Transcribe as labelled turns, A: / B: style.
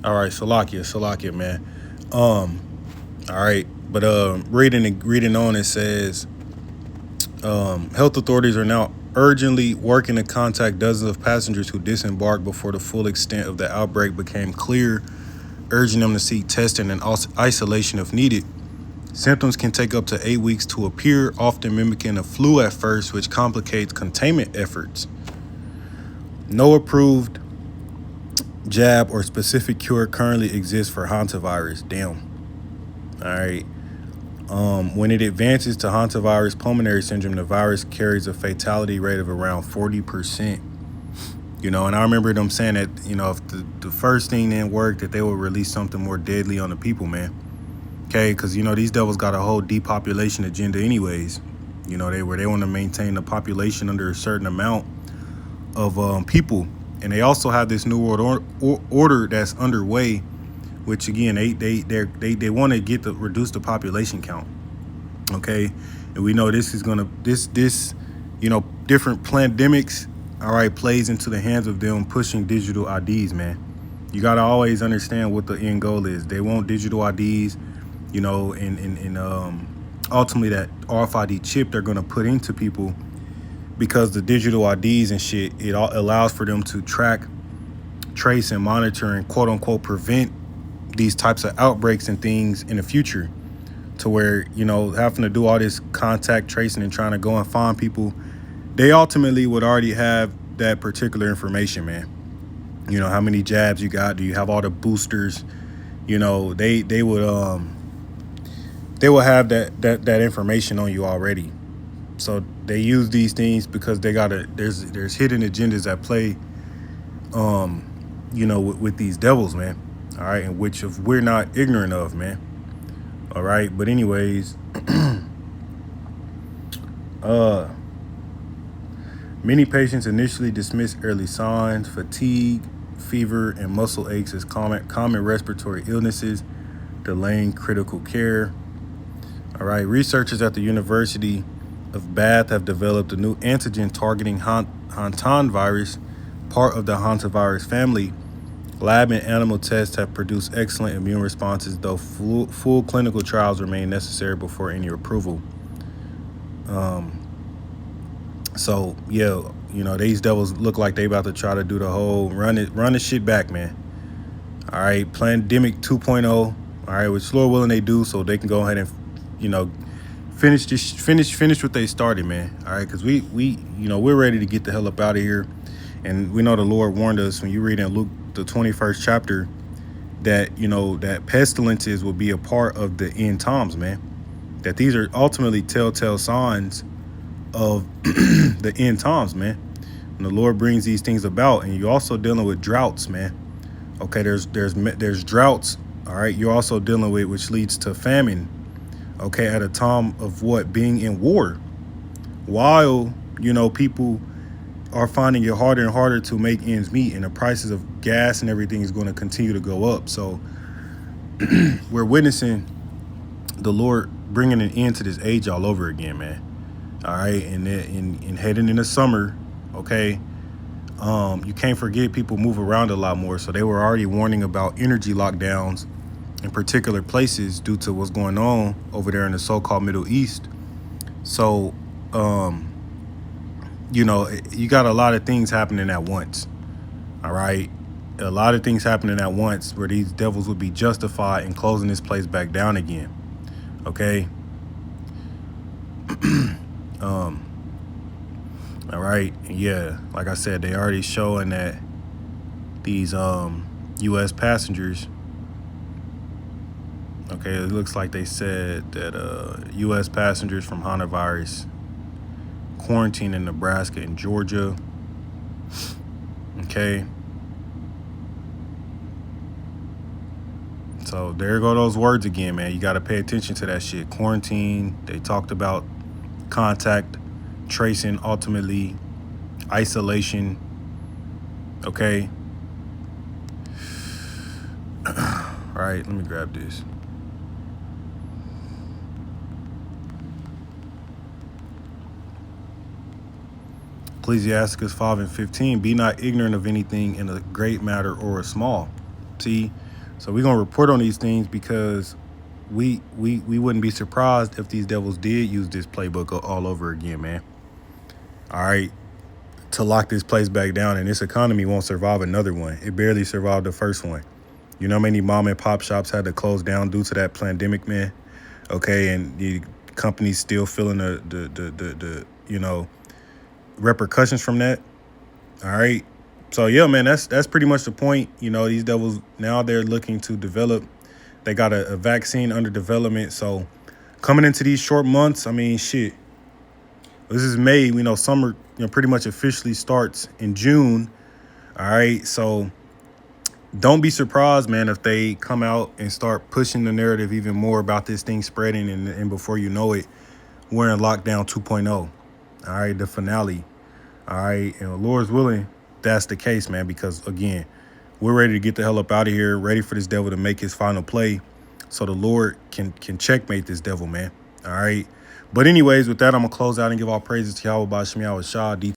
A: All right, Salakia, man. Um, all right, but reading on, it says health authorities are now urgently working to contact dozens of passengers who disembarked before the full extent of the outbreak became clear, urging them to seek testing and isolation if needed. Symptoms can take up to 8 weeks to appear, often mimicking a flu at first, which complicates containment efforts. No approved jab or specific cure currently exists for hantavirus. Damn. All right. When it advances to hantavirus pulmonary syndrome, the virus carries a fatality rate of around 40%. And I remember them saying that, if the first thing didn't work, that they would release something more deadly on the people, man. Okay, because, these devils got a whole depopulation agenda anyways. They want to maintain the population under a certain amount of people. And they also have this new world order that's underway, which again they want to reduce the population count. Okay, and we know this is gonna this different pandemics. All right, plays into the hands of them pushing digital IDs, man. You gotta always understand what the end goal is. They want digital IDs, and ultimately that RFID chip they're gonna put into people, because the digital IDs and shit, it all allows for them to track, trace, and monitor and quote unquote prevent these types of outbreaks and things in the future, to where, having to do all this contact tracing and trying to go and find people, they ultimately would already have that particular information, man. How many jabs you got, do you have all the boosters, they would have that information on you already. So they use these things because they there's hidden agendas at play, with these devils, man. All right, and which if we're not ignorant of, man. All right, but anyways, many patients initially dismiss early signs, fatigue, fever, and muscle aches as common respiratory illnesses, delaying critical care. All right, researchers at the University of Bath have developed a new antigen targeting Hanta virus, part of the hantavirus family. Lab and animal tests have produced excellent immune responses, though full clinical trials remain necessary before any approval. So yeah, these devils look like they about to try to do the whole run the shit back, man. All right, pandemic 2.0. All right, which Lord willing they do, so they can go ahead and finish what they started, man. All right, because we're ready to get the hell up out of here, and we know the Lord warned us when you read in Luke the 21st chapter that that pestilences will be a part of the end times, man. That these are ultimately telltale signs of the end times, man. And the Lord brings these things about, and you're also dealing with droughts, man. Okay, there's droughts. All right, you're also dealing with, which leads to famine. Okay, at a time of being in war, while people are finding it harder and harder to make ends meet, and the prices of gas and everything is going to continue to go up. So we're witnessing the Lord bringing an end to this age all over again, man. All right, and in heading into summer, okay, you can't forget people move around a lot more. So they were already warning about energy lockdowns in particular places due to what's going on over there in the so-called Middle East. So, you got a lot of things happening at once. All right, a lot of things happening at once where these devils would be justified in closing this place back down again. Okay. All right, yeah, like I said, they already showing that these U.S. passengers. Okay, it looks like they said that U.S. passengers from hantavirus quarantine in Nebraska and Georgia. Okay. So there go those words again, man. You got to pay attention to that shit. Quarantine. They talked about contact tracing, ultimately isolation. Okay. All right, let me grab this. Ecclesiasticus 5:15, be not ignorant of anything in a great matter or a small. See, So we're gonna report on these things because we wouldn't be surprised if these devils did use this playbook all over again, man. All right, to lock this place back down, and this economy won't survive another one. It barely survived the first one. You know how many mom and pop shops had to close down due to that pandemic, man? Okay, and the companies still feeling the repercussions from that. All right. So yeah, man, that's pretty much the point. You know, these devils now they're looking to develop. They got a vaccine under development. So coming into these short months, I mean, shit. This is May. We know summer, pretty much officially starts in June. All right. So don't be surprised, man, if they come out and start pushing the narrative even more about this thing spreading, and before you know it, we're in lockdown 2.0. All right, the finale. All right, and Lord's willing, that's the case, man, because, again, we're ready to get the hell up out of here, ready for this devil to make his final play so the Lord can checkmate this devil, man. All right. But anyways, with that, I'm going to close out and give all praises to Yahweh Ba'Shem Yahweh Shah.